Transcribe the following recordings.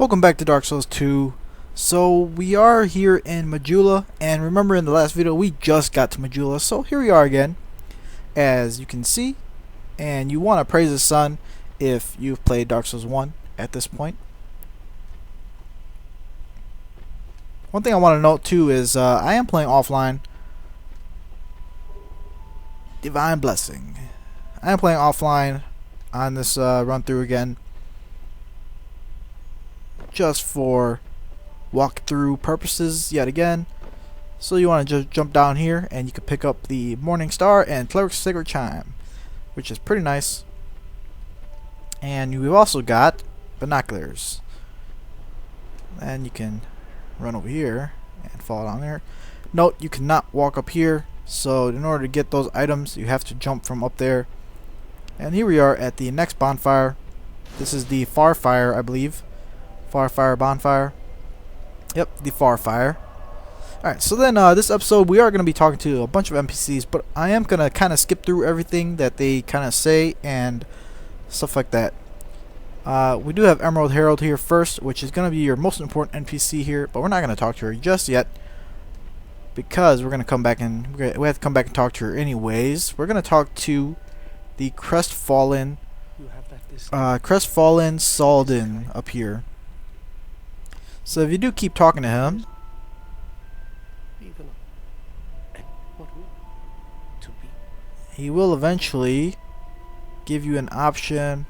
Welcome back to Dark Souls 2. So we are here in Majula, and remember in the last video we just got to Majula, so here we are again, as you can see. And you want to praise the sun if you've played Dark Souls 1 at this point. One thing I want to note too is I am playing offline. Divine Blessing. I am playing offline on this run through again, just for walkthrough purposes yet again. So you want to just jump down here and you can pick up the Morning Star and Cleric's Sacred Chime, which is pretty nice. And we've also got binoculars, and you can run over here and fall down there. Note, you cannot walk up here, so in order to get those items you have to jump from up there. And here we are at the next bonfire. This is the Far Fire, I believe. Far Fire Bonfire. Yep, the Far Fire. Alright, so then this episode we are going to be talking to a bunch of NPCs, but I am going to kind of skip through everything that they kind of say and stuff like that. We do have Emerald Herald here first, which is going to be your most important NPC here, but we're not going to talk to her just yet, because we're going to come back and we have to come back and talk to her anyways. We're going to talk to the Crestfallen Salden up here. So if you do keep talking to him, he will eventually give you an option.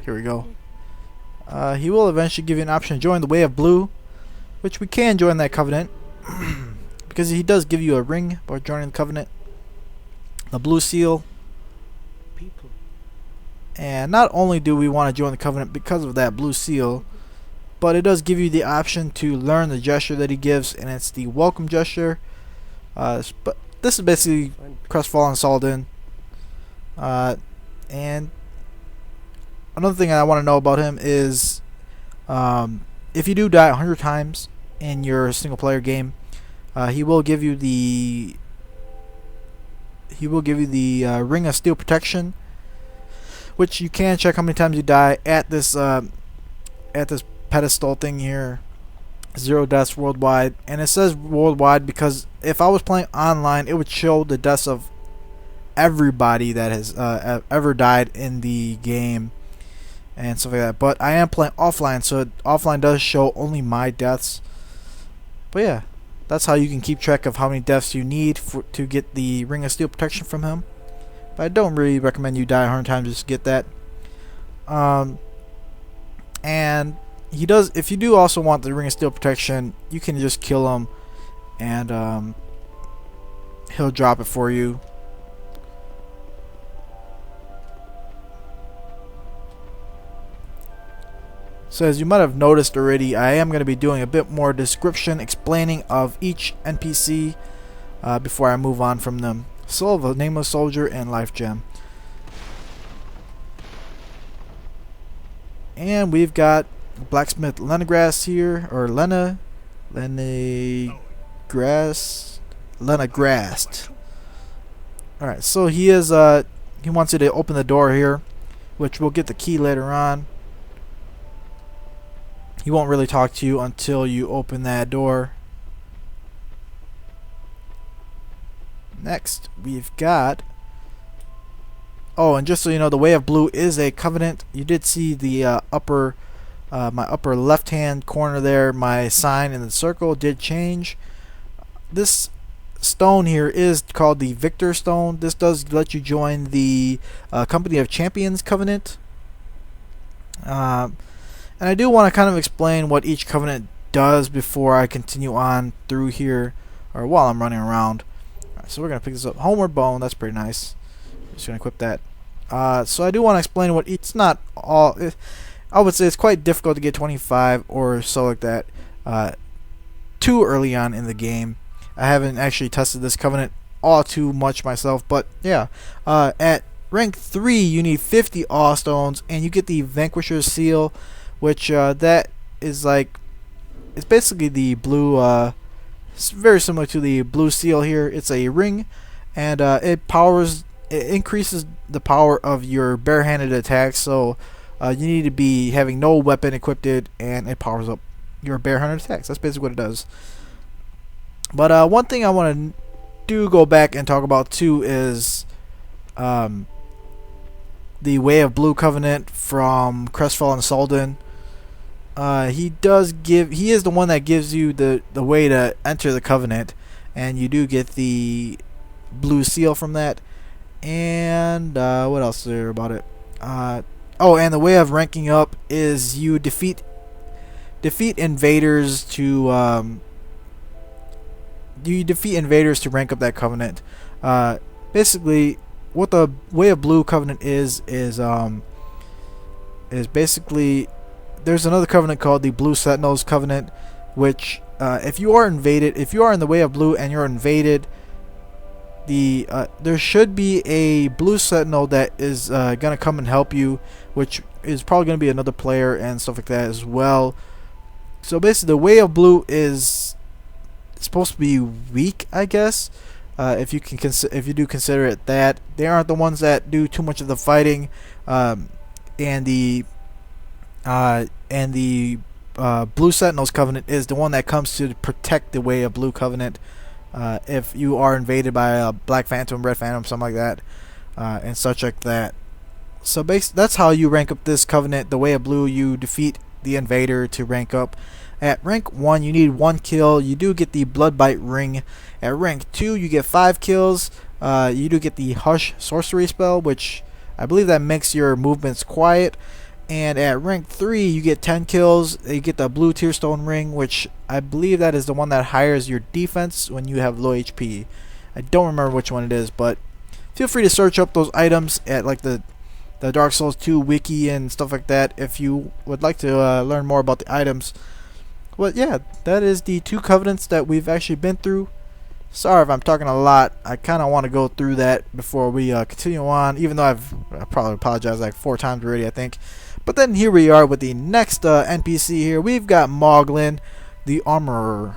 Here we go. He will eventually give you an option to join the Way of Blue, which we can join that covenant because he does give you a ring by joining the covenant, the blue seal. And not only do we want to join the covenant because of that blue seal, but it does give you the option to learn the gesture that he gives, and it's the welcome gesture. But this is basically Crestfallen Salden. And another thing I want to know about him is if you do die 100 times in your single player game, he will give you the Ring of Steel Protection, which you can check how many times you die at this pedestal thing here. 0 deaths worldwide, and it says worldwide because if I was playing online it would show the deaths of everybody that has ever died in the game and stuff like that. But I am playing offline, so offline does show only my deaths. But yeah, that's how you can keep track of how many deaths you need to get the Ring of Steel Protection from him. But I don't really recommend you die 100 times just to get that. And he does, if you do also want the Ring of Steel Protection, you can just kill him and he'll drop it for you. So as you might have noticed already, I am going to be doing a bit more description explaining of each NPC before I move on from them. Soul of a Nameless Soldier and Life Gem. And we've got Blacksmith Lenagrast here, or Lenagrast. Alright, so he wants you to open the door here, which we'll get the key later on. He won't really talk to you until you open that door. Next, we've got... Oh, and just so you know, the Way of Blue is a covenant. You did see the my upper left-hand corner there. My sign in the circle did change. This stone here is called the Victor Stone. This does let you join the Company of Champions covenant. And I do want to kind of explain what each covenant does before I continue on through here, or while I'm running around. So we're going to pick this up. Homeward Bone, that's pretty nice. Just going to equip that. So I do want to explain what it's not all. I would say it's quite difficult to get 25 or so like that too early on in the game. I haven't actually tested this covenant all too much myself, but yeah. At rank 3 you need 50 awe stones, and you get the Vanquisher's Seal, which that is like, it's basically the blue. It's very similar to the blue seal here. It's a ring, and it increases the power of your barehanded attacks. So you need to be having no weapon equipped, and it powers up your bear hunter attacks. That's basically what it does. But one thing I want to do go back and talk about too is the Way of Blue Covenant from Crestfallen Soldan. He is the one that gives you the way to enter the Covenant, and you do get the blue seal from that. And what else is there about it? Oh, and the way of ranking up is you defeat invaders to rank up that Covenant. Basically, what the Way of Blue Covenant is basically, there's another covenant called the Blue Sentinels Covenant, which if you are in the Way of Blue and you're invaded, there should be a Blue Sentinel that is gonna come and help you, which is probably gonna be another player and stuff like that as well. So basically, the Way of Blue is supposed to be weak, I guess. If you do consider it that, they aren't the ones that do too much of the fighting, and the Blue Sentinels Covenant is the one that comes to protect the Way of Blue Covenant. If you are invaded by a Black Phantom, Red Phantom, something like that, and such like that. So that's how you rank up this Covenant. The Way of Blue, you defeat the invader to rank up. At rank 1, you need 1 kill. You do get the Bloodbite Ring. At rank 2, you get 5 kills. You do get the Hush Sorcery spell, which I believe that makes your movements quiet. And at rank 3, you get 10 kills. You get the Blue Tearstone Ring, which I believe that is the one that hires your defense when you have low HP. I don't remember which one it is, but feel free to search up those items at like the Dark Souls 2 wiki and stuff like that if you would like to learn more about the items. But yeah, that is the 2 covenants that we've actually been through. Sorry if I'm talking a lot. I kind of want to go through that before we continue on, even though I probably apologized like 4 times already, I think. But then here we are with the next NPC here. We've got Moglin, the Armorer.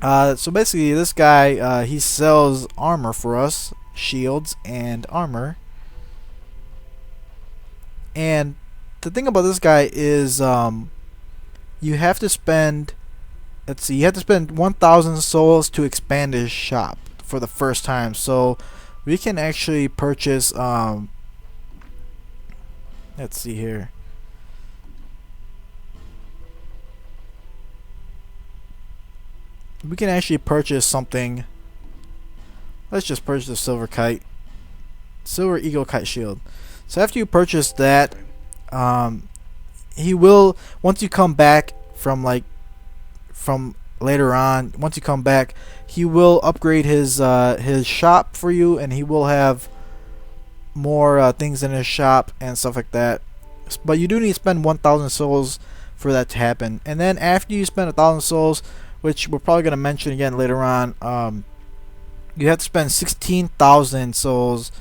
So basically, this guy, he sells armor for us, shields and armor. And the thing about this guy is, you have to spend, let's see, you have to spend 1,000 souls to expand his shop for the first time. So we can actually purchase, let's see here. We can actually purchase something. Let's just purchase the Silver Eagle Kite Shield. So after you purchase that, he will, once you come back from later on, once you come back, he will upgrade his shop for you, and he will have more things in his shop and stuff like that. But you do need to spend 1,000 souls for that to happen. And then after you spend 1,000 souls, which we're probably going to mention again later on, you have to spend 16,000 souls